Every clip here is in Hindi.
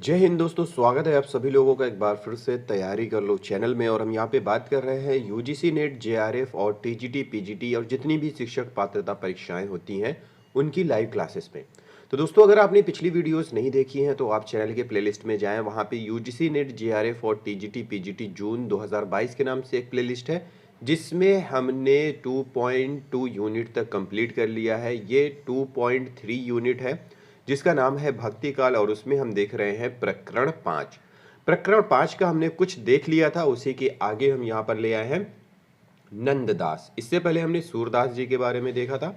जय हिंद दोस्तों, स्वागत है आप सभी लोगों का एक बार फिर से तैयारी कर लो चैनल में। और हम यहाँ पे बात कर रहे हैं यूजीसी नेट, जेआरएफ और टीजीटी, पीजीटी और जितनी भी शिक्षक पात्रता परीक्षाएं होती हैं उनकी लाइव क्लासेस में। तो दोस्तों, अगर आपने पिछली वीडियोस नहीं देखी हैं तो आप चैनल के प्लेलिस्ट में जाएं। वहाँ पे यूजीसी नेट, जेआरएफ और टीजीटी, पीजीटी जून 2022 के नाम से एक प्लेलिस्ट है जिसमें हमने 2.2 यूनिट तक कंप्लीट कर लिया है। ये 2.3 यूनिट है जिसका नाम है भक्ति काल, और उसमें हम देख रहे हैं प्रकरण 5। प्रकरण 5 का हमने कुछ देख लिया था, उसी के आगे हम यहाँ पर ले आए हैं नंददास। इससे पहले हमने सूरदास जी के बारे में देखा था।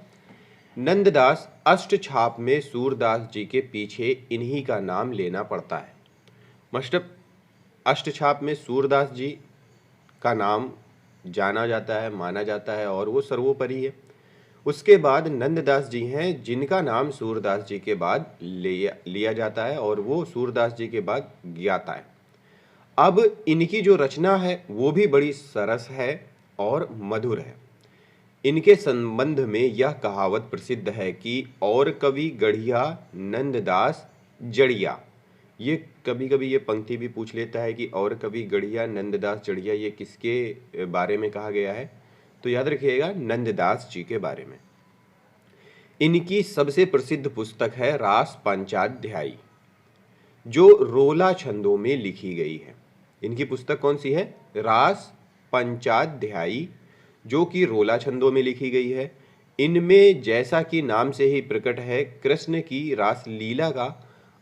नंददास अष्टछाप में सूरदास जी के पीछे इन्हीं का नाम लेना पड़ता है। मतलब अष्टछाप में सूरदास जी का नाम जाना जाता है, माना जाता है और वो सर्वोपरि है। उसके बाद नंददास जी हैं जिनका नाम सूरदास जी के बाद लिया जाता है और वो सूरदास जी के बाद ज्ञाता है। अब इनकी जो रचना है वो भी बड़ी सरस है और मधुर है। इनके संबंध में यह कहावत प्रसिद्ध है कि और कवि गढ़िया नंददास जड़िया। ये कभी कभी ये पंक्ति भी पूछ लेता है कि और कवि गढ़िया नंददास जड़िया ये किसके बारे में कहा गया है। तो याद रखिएगा, नंददास जी के बारे में। इनकी सबसे प्रसिद्ध पुस्तक है रास पंचाध्यायी, जो रोला छंदों में लिखी गई है। इनकी पुस्तक कौन सी है? रास पंचाध्यायी, जो कि रोला छंदों में लिखी गई है। इनमें जैसा कि नाम से ही प्रकट है, कृष्ण की रासलीला का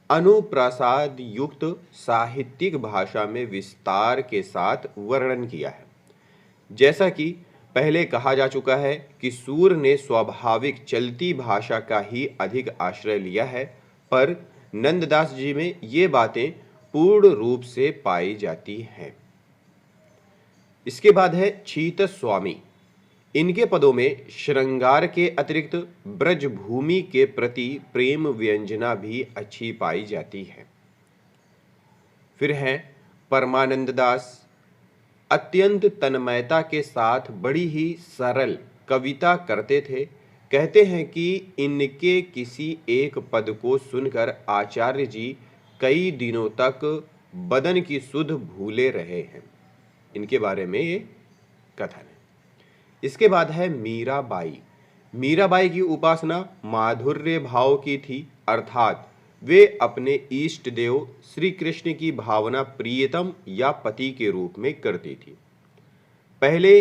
अनुप्रासाद युक्त साहित्यिक भाषा में विस्तार के साथ वर्णन किया है। जैसा कि पहले कहा जा चुका है कि सूर ने स्वाभाविक चलती भाषा का ही अधिक आश्रय लिया है, पर नंददास जी में ये बातें पूर्ण रूप से पाई जाती हैं। इसके बाद है छीत स्वामी। इनके पदों में श्रृंगार के अतिरिक्त ब्रजभूमि के प्रति प्रेम व्यंजना भी अच्छी पाई जाती है। फिर है परमानंद दास। अत्यंत तन्मयता के साथ बड़ी ही सरल कविता करते थे। कहते हैं कि इनके किसी एक पद को सुनकर आचार्य जी कई दिनों तक बदन की सुध भूले रहे हैं। इनके बारे में ये कथन है। इसके बाद है मीराबाई। मीराबाई की उपासना माधुर्य भाव की थी, अर्थात वे अपने इष्ट देव श्री कृष्ण की भावना प्रियतम या पति के रूप में करती थी। पहले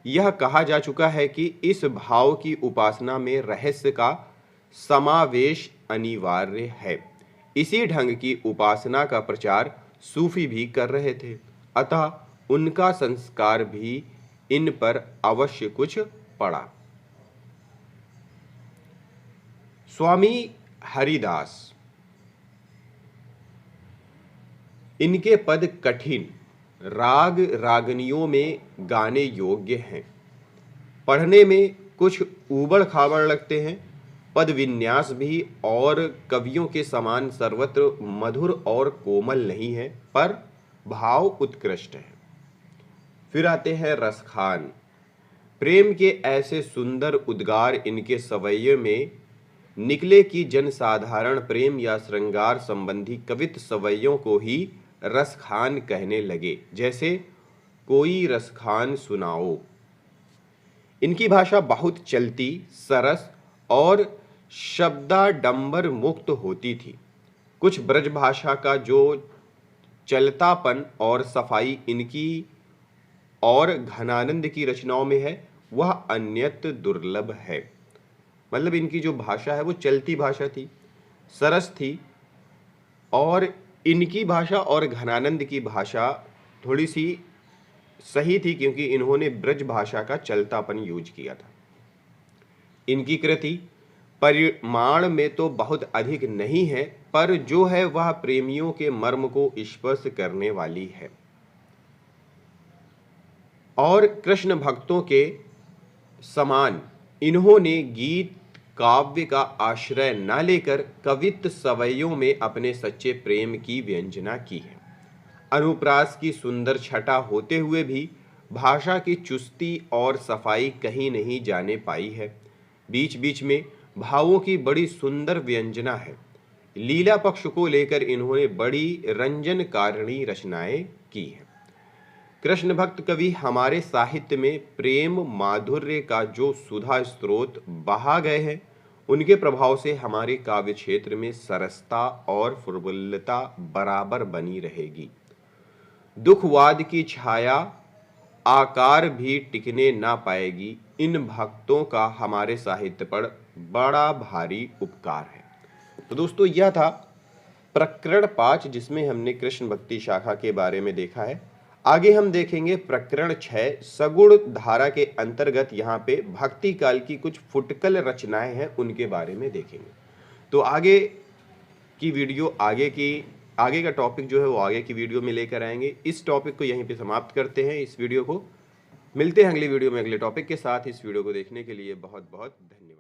यह कहा जा चुका है कि इस भाव की उपासना में रहस्य का समावेश अनिवार्य है। इसी ढंग की उपासना का प्रचार सूफी भी कर रहे थे, अतः उनका संस्कार भी इन पर अवश्य कुछ पड़ा। स्वामी हरिदास। इनके पद कठिन राग रागनियों में गाने योग्य हैं। पढ़ने में कुछ ऊबड़ खाबड़ लगते हैं। पद विन्यास भी और कवियों के समान सर्वत्र मधुर और कोमल नहीं है, पर भाव उत्कृष्ट है। फिर आते हैं रसखान। प्रेम के ऐसे सुंदर उद्गार इनके सवैये में निकले कि जनसाधारण प्रेम या श्रृंगार संबंधी कवित सवैयों को ही रसखान कहने लगे। जैसे कोई रसखान सुनाओ। इनकी भाषा बहुत चलती, सरस और शब्दाडंबर मुक्त होती थी। कुछ ब्रज भाषा का जो चलतापन और सफाई इनकी और घनानंद की रचनाओं में है, वह अन्यत्र दुर्लभ है। मतलब इनकी जो भाषा है वो चलती भाषा थी, सरस थी, और इनकी भाषा और घनानंद की भाषा थोड़ी सी सही थी क्योंकि इन्होंने ब्रज भाषा का चलतापन यूज किया था। इनकी कृति परिमाण में तो बहुत अधिक नहीं है, पर जो है वह प्रेमियों के मर्म को स्पर्श करने वाली है और कृष्ण भक्तों के समान इन्होंने गीत काव्य का आश्रय न लेकर कवित्व सवैयों में अपने सच्चे प्रेम की व्यंजना की है। अनुप्रास की सुंदर छटा होते हुए भी भाषा की चुस्ती और सफाई कहीं नहीं जाने पाई है। बीच बीच में भावों की बड़ी सुंदर व्यंजना है। लीला पक्ष को लेकर इन्होंने बड़ी रंजनकारिणी रचनाएं की हैं। कृष्ण भक्त कवि हमारे साहित्य में प्रेम माधुर्य का जो सुधा स्रोत बहा गए हैं, उनके प्रभाव से हमारे काव्य क्षेत्र में सरसता और फुर्बुलता बराबर बनी रहेगी। दुखवाद की छाया आकार भी टिकने ना पाएगी। इन भक्तों का हमारे साहित्य पर बड़ा भारी उपकार है। तो दोस्तों, यह था प्रकरण 5, जिसमें हमने कृष्ण भक्ति शाखा के बारे में देखा है। आगे हम देखेंगे प्रकरण 6 सगुण धारा के अंतर्गत यहाँ पे भक्ति काल की कुछ फुटकल रचनाएं हैं, उनके बारे में देखेंगे। तो आगे की वीडियो आगे का टॉपिक जो है वो आगे की वीडियो में लेकर आएंगे। इस टॉपिक को यहीं पे समाप्त करते हैं, इस वीडियो को। मिलते हैं अगली वीडियो में अगले टॉपिक के साथ। इस वीडियो को देखने के लिए बहुत बहुत धन्यवाद।